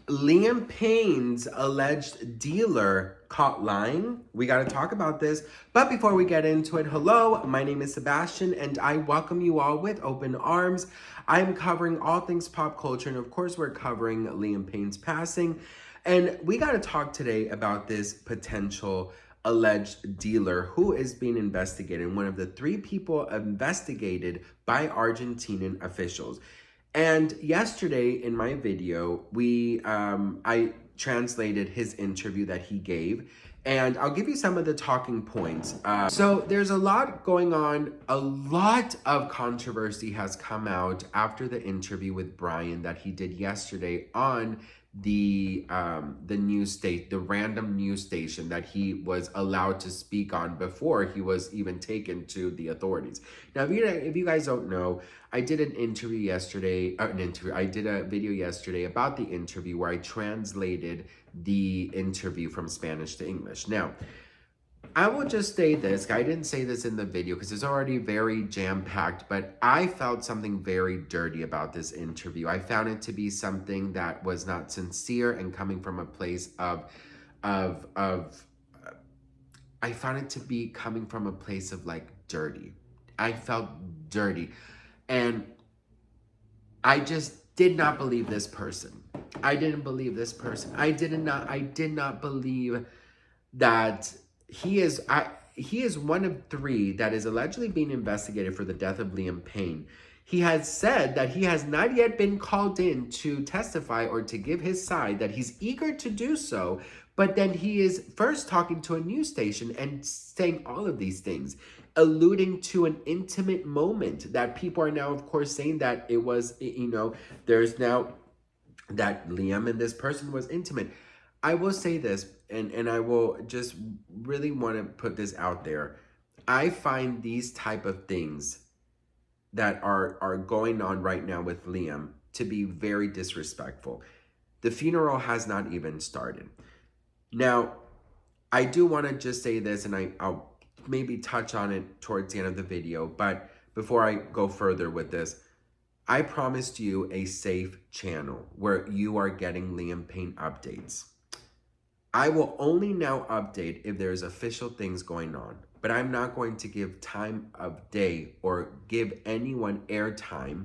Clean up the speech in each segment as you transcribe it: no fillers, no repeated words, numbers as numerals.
Liam Payne's alleged dealer caught lying. We got to talk about this. But before we get into it, hello, my name is Sebastian and I welcome you all with open arms. I'm covering all things pop culture and of course we're covering Liam Payne's passing. And we got to talk today about this potential alleged dealer who is being investigated, one of the 3 people investigated by Argentinian officials. And yesterday in my video, I translated his interview that he gave, and I'll give you some of the talking points. So there's a lot going on. A lot of controversy has come out after the interview with Brian that he did yesterday on the random news station that he was allowed to speak on before he was even taken to the authorities. Now, if you guys don't know, I did an interview yesterday, I did a video yesterday about the interview where I translated the interview from Spanish to English. Now, I will just say this. I didn't say this in the video because it's already very jam-packed, but I felt something very dirty about this interview. I found it to be something that was not sincere and coming from a place I found it to be coming from a place of like dirty. I felt dirty. And I just did not believe this person. I didn't believe this person. I did not believe that he is one of 3 that is allegedly being investigated for the death of Liam Payne. He has said that he has not yet been called in to testify or to give his side, that he's eager to do so, but then he is first talking to a news station and saying all of these things, alluding to an intimate moment that people are now, of course, saying that it was, there's now that Liam and this person was intimate. I will say this, and I will just really want to put this out there. I find these type of things that are going on right now with Liam to be very disrespectful. The funeral has not even started. Now, I do want to just say this, and I'll maybe touch on it towards the end of the video, but before I go further with this, I promised you a safe channel where you are getting Liam Payne updates. I will only now update if there's official things going on, but I'm not going to give time of day or give anyone airtime,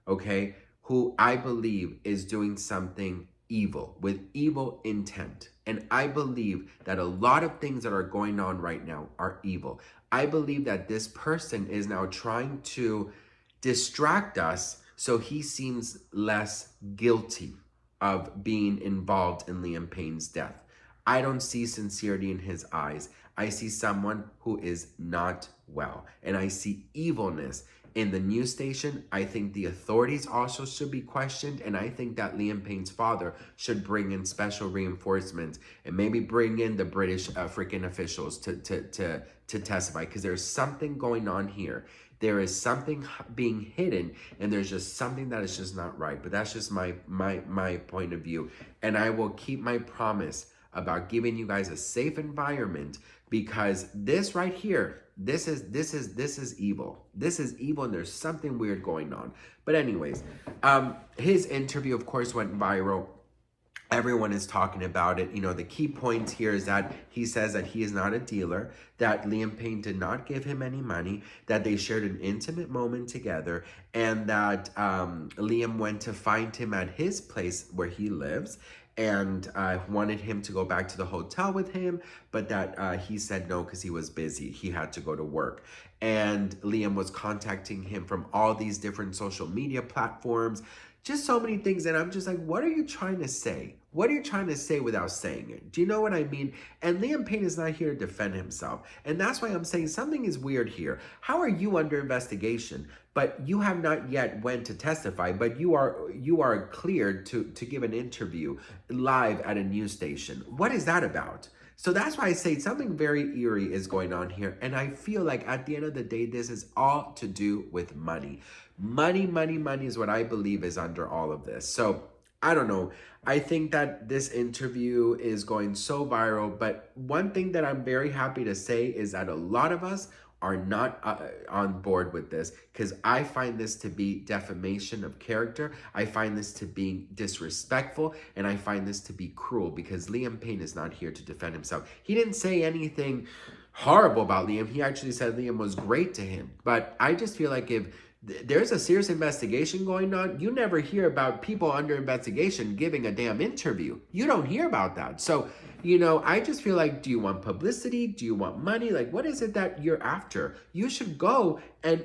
okay, who I believe is doing something evil, with evil intent. And I believe that a lot of things that are going on right now are evil. I believe that this person is now trying to distract us so he seems less guilty of being involved in Liam Payne's death. I don't see sincerity in his eyes. I see someone who is not well. And I see evilness in the news station. I think the authorities also should be questioned. And I think that Liam Payne's father should bring in special reinforcements and maybe bring in the British freaking officials to testify. Because there's something going on here. There is something being hidden, and there's just something that is just not right. But that's just my point of view. And I will keep my promise about giving you guys a safe environment, because this right here, this is evil. This is evil, and there's something weird going on. But anyways, his interview, of course, went viral. Everyone is talking about it. The key point here is that he says that he is not a dealer, that Liam Payne did not give him any money, that they shared an intimate moment together, and that Liam went to find him at his place where he lives, and wanted him to go back to the hotel with him, but that he said no because he was busy. He had to go to work. And Liam was contacting him from all these different social media platforms, just so many things. And I'm just like, what are you trying to say? What are you trying to say without saying it? Do you know what I mean? And Liam Payne is not here to defend himself. And that's why I'm saying something is weird here. How are you under investigation, but you have not yet went to testify, but you are cleared to give an interview live at a news station? What is that about? So that's why I say something very eerie is going on here. And I feel like at the end of the day, this is all to do with money. Money is what I believe is under all of this. So I don't know. I think that this interview is going so viral, but one thing that I'm very happy to say is that a lot of us are not on board with this, because I find this to be defamation of character. I find this to be disrespectful, and I find this to be cruel, because Liam Payne is not here to defend himself. He didn't say anything horrible about Liam. He actually said Liam was great to him. But I just feel like if there's a serious investigation going on, you never hear about people under investigation giving a damn interview. You don't hear about that. So, I just feel like, do you want publicity? Do you want money? Like, what is it that you're after? You should go and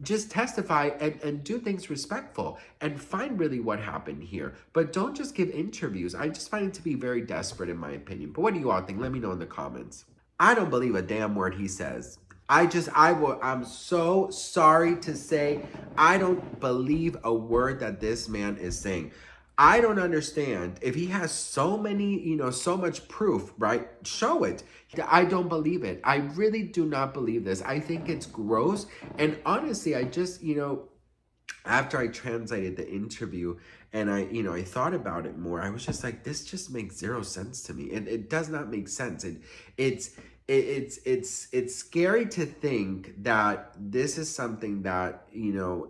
just testify and do things respectful and find really what happened here. But don't just give interviews. I just find it to be very desperate, in my opinion. But what do you all think? Let me know in the comments. I don't believe a damn word he says. I'm so sorry to say, I don't believe a word that this man is saying. I don't understand. If he has so many, so much proof, right? Show it. I don't believe it. I really do not believe this. I think it's gross. And honestly, I just, after I translated the interview and I thought about it more, I was just like, this just makes zero sense to me. It does not make sense. It's scary to think that this is something that,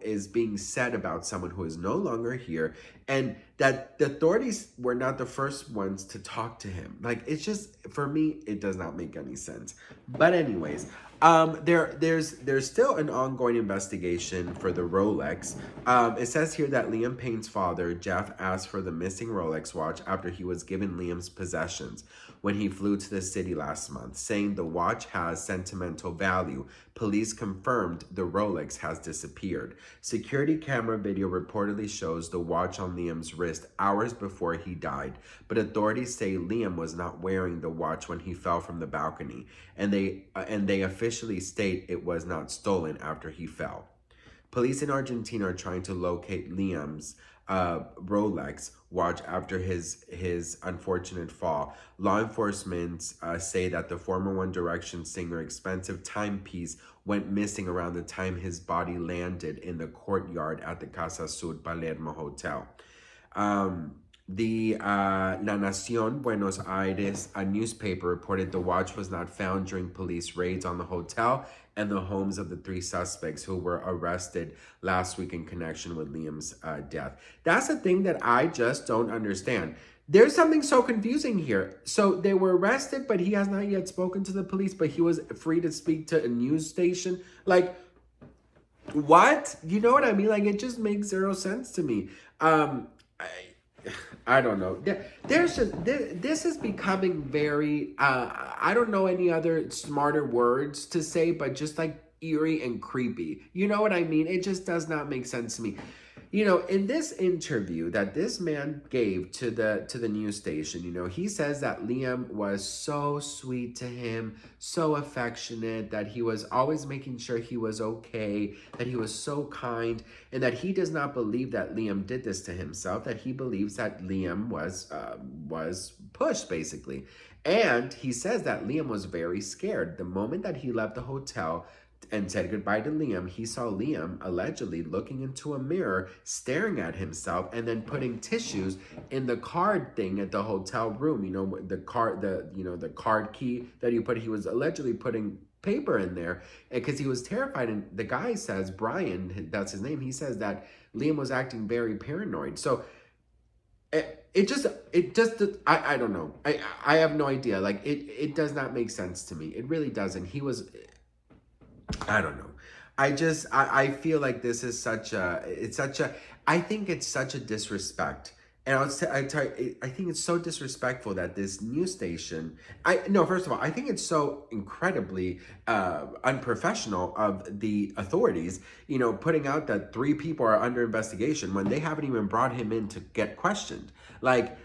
is being said about someone who is no longer here, and that the authorities were not the first ones to talk to him. Like, it's just, for me, it does not make any sense. But anyways, there's still an ongoing investigation for the Rolex. It says here that Liam Payne's father, Jeff, asked for the missing Rolex watch after he was given Liam's possessions when he flew to the city last month, saying the watch has sentimental value. Police confirmed the Rolex has disappeared. Security camera video reportedly shows the watch on Liam's wrist hours before he died, but authorities say Liam was not wearing the watch when he fell from the balcony, and they officially state it was not stolen after he fell. Police in Argentina are trying to locate Liam's Rolex watch after his unfortunate fall. Law enforcement say that the former One Direction singer expensive timepiece went missing around the time his body landed in the courtyard at the Casa Sud Palermo Hotel. The La Nación Buenos Aires, a newspaper, reported the watch was not found during police raids on the hotel and the homes of the three suspects who were arrested last week in connection with Liam's death. That's the thing that I just don't understand. There's something so confusing here. So they were arrested, but he has not yet spoken to the police, but he was free to speak to a news station. Like, what? You know what I mean? Like, it just makes zero sense to me. I don't know. This is becoming very, I don't know any other smarter words to say, but just like eerie and creepy. You know what I mean? It just does not make sense to me. In this interview that this man gave to the news station, he says that Liam was so sweet to him, so affectionate, that he was always making sure he was okay, that he was so kind, and that he does not believe that Liam did this to himself, that he believes that Liam was pushed, basically. And he says that Liam was very scared. The moment that he left the hotel and said goodbye to Liam, he saw Liam allegedly looking into a mirror, staring at himself, and then putting tissues in the card thing at the hotel room. The card key that he put. He was allegedly putting paper in there because he was terrified. And the guy says, Brian, that's his name, he says that Liam was acting very paranoid. So I don't know. I have no idea. Like, it does not make sense to me. It really doesn't. I don't know. I feel like this is I think it's such a disrespect. And I think it's so disrespectful that this news station, first of all, I think it's so incredibly unprofessional of the authorities, putting out that 3 people are under investigation when they haven't even brought him in to get questioned. Like,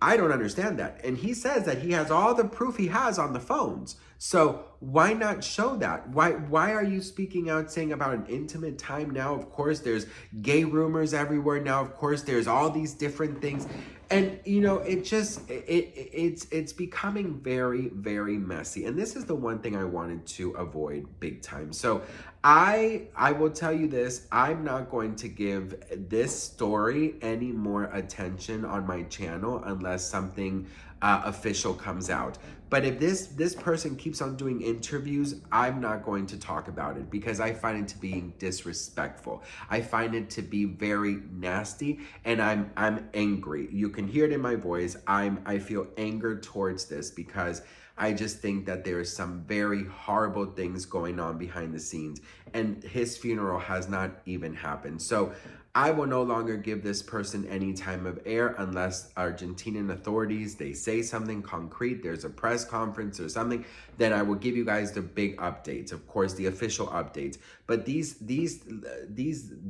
I don't understand that. And he says that he has all the proof he has on the phones. So why not show that? Why are you speaking out saying about an intimate time now? Of course, there's gay rumors everywhere now. Of course, there's all these different things. And, it's becoming very, very messy. And this is the one thing I wanted to avoid big time. So I will tell you this, I'm not going to give this story any more attention on my channel unless something official comes out. But if this person keeps on doing interviews, I'm not going to talk about it because I find it to be disrespectful. I find it to be very nasty, and I'm angry. You can hear it in my voice. I feel anger towards this because I just think that there is some very horrible things going on behind the scenes, and his funeral has not even happened. So I will no longer give this person any time of air unless Argentinian authorities, they say something concrete, there's a press conference or something, then I will give you guys the big updates, of course, the official updates. But these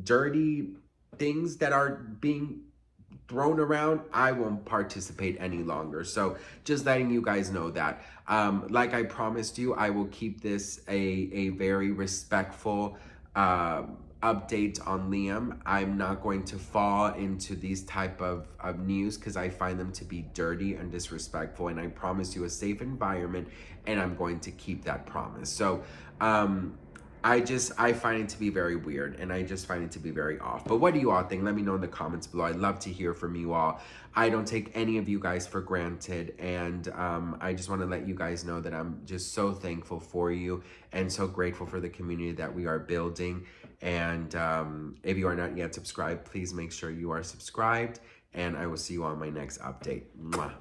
dirty things that are being thrown around, I won't participate any longer. So just letting you guys know that. Like I promised you, I will keep this a very respectful update on Liam. I'm not going to fall into these type of news because I find them to be dirty and disrespectful, and I promise you a safe environment, and I'm going to keep that promise. So I find it to be very weird, and I just find it to be very off. But what do you all think? Let me know in the comments below. I'd love to hear from you all. I don't take any of you guys for granted, and I just want to let you guys know that I'm just so thankful for you and so grateful for the community that we are building. And if you are not yet subscribed, please make sure you are subscribed, and I will see you on my next update. Mwah.